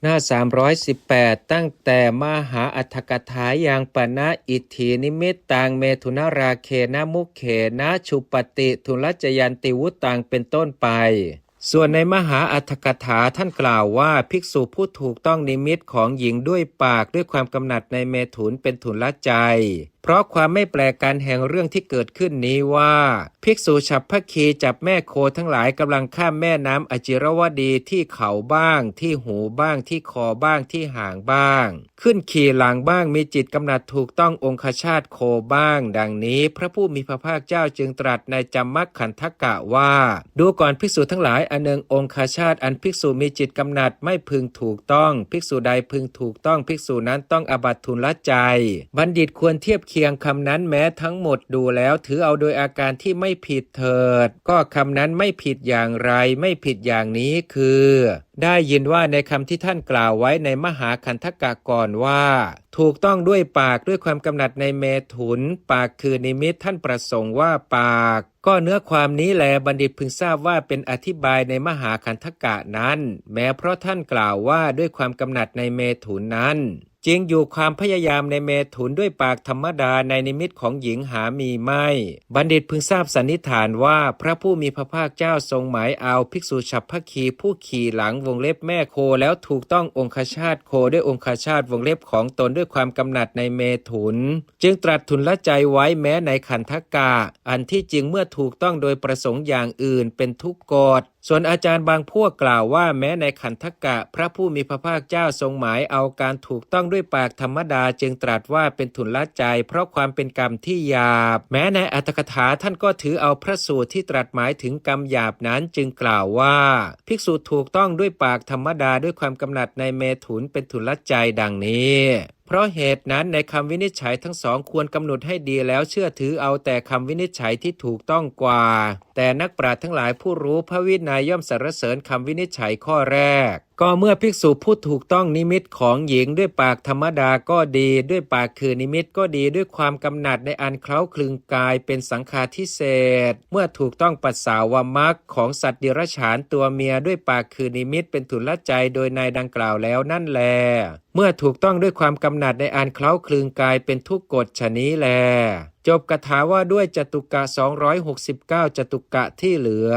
หน้า318ตั้งแต่มหาอัฏฐกถายังปณะอิทธินิมิตตังเมถุนราเคนะมุขเขนะชุปติทุลจยันติวุตังเป็นต้นไปส่วนในมหาอัฏฐกถาท่านกล่าวว่าภิกษุผู้ถูกต้องนิมิตของหญิงด้วยปากด้วยความกำหนัดในเมถุนเป็นทุลใจเพราะความไม่แปลกกันแห่งเรื่องที่เกิดขึ้นนี้ว่าภิกษุฉัพพคีจับแม่โคทั้งหลายกำลังข้ามแม่น้ำอจิรวดีที่เขาบ้างที่หูบ้างที่คอบ้างที่หางบ้างขึ้นขี่หลังบ้างมีจิตกำหนัดถูกต้ององคชาตโคบ้างดังนี้พระผู้มีพระภาคเจ้าจึงตรัสในจัมมัคขันธกะว่าดูก่อนภิกษุทั้งหลายอันหนึ่งองคชาตอันภิกษุมีจิตกำหนัดไม่พึงถูกต้องภิกษุใดพึงถูกต้องภิกษุนั้นต้องอาบัติทุลใจบัณฑิตควรเทียบเคียงคำนั้นแม้ทั้งหมดดูแล้วถือเอาโดยอาการที่ไม่ผิดเถิดก็คำนั้นไม่ผิดอย่างไรไม่ผิดอย่างนี้คือได้ยินว่าในคำที่ท่านกล่าวไว้ในมหาคันธกะก่อนว่าถูกต้องด้วยปากด้วยความกำหนัดในเมถุนปากคือนิมิตท่านประสงค์ว่าปากก็เนื้อความนี้แลบัณฑิตพึงทราบว่าเป็นอธิบายในมหาคันธกะนั้นแม้เพราะท่านกล่าวว่าด้วยความกำหนัดในเมถุนนั้นจริงอยู่ความพยายามในเมถุนด้วยปากธรรมดาในนิมิตของหญิงหามีไม่บัณฑิตพึงทราบสันนิษฐานว่าพระผู้มีพระภาคเจ้าทรงหมายเอาภิกษุฉัพพคีผู้ขี่หลังวงเล็บแม่โคแล้วถูกต้ององคชาตโคด้วยองคชาตวงเล็บของตนด้วยความกำหนัดในเมถุนจึงตรัสทุนละใจไว้แม้ในขันธกะอันที่จริงเมื่อถูกต้องโดยประสงค์อย่างอื่นเป็นทุกกฎส่วนอาจารย์บางพวกกล่าวว่าแม้ในขันธกะพระผู้มีพระภาคเจ้าทรงหมายเอาการถูกต้องด้วยปากธรรมดาจึงตรัสว่าเป็นทุนละใจเพราะความเป็นกรรมที่หยาบแม้ในอัตถกถาท่านก็ถือเอาพระสูตรที่ตรัสหมายถึงกรรมหยาบนั้นจึงกล่าวว่าภิกษุถูกต้องด้วยปากธรรมดาด้วยความกำหนัดในเมถุนเป็นทุนละใจดังนี้เพราะเหตุนั้นในคำวินิจฉัยทั้งสองควรกำหนดให้ดีแล้วเชื่อถือเอาแต่คำวินิจฉัยที่ถูกต้องกว่าแต่นักปราชญ์ทั้งหลายผู้รู้พระวินัยย่อมสรรเสริญคำวินิจฉัยข้อแรกก็เมื่อภิกษุผู้ถูกต้องนิมิตของหญิงด้วยปากธรรมดาก็ดีด้วยปากคือนิมิตก็ดีด้วยความกำหนัดในอันเคล้าคลึงกายเป็นสังฆาทิเศษเมื่อถูกต้องปัสสาวมรรคของสัตว์เดรัจฉานตัวเมียด้วยปากคือนิมิตเป็นทุลใจโดยในดังกล่าวแล้วนั่นแลเมื่อถูกต้องด้วยความกำหนัดในอันเคล้าคลึงกายเป็นทุกกฎฉะนี้แลจบคาถาว่าด้วยจตุกะ269จตุกะที่เหลือ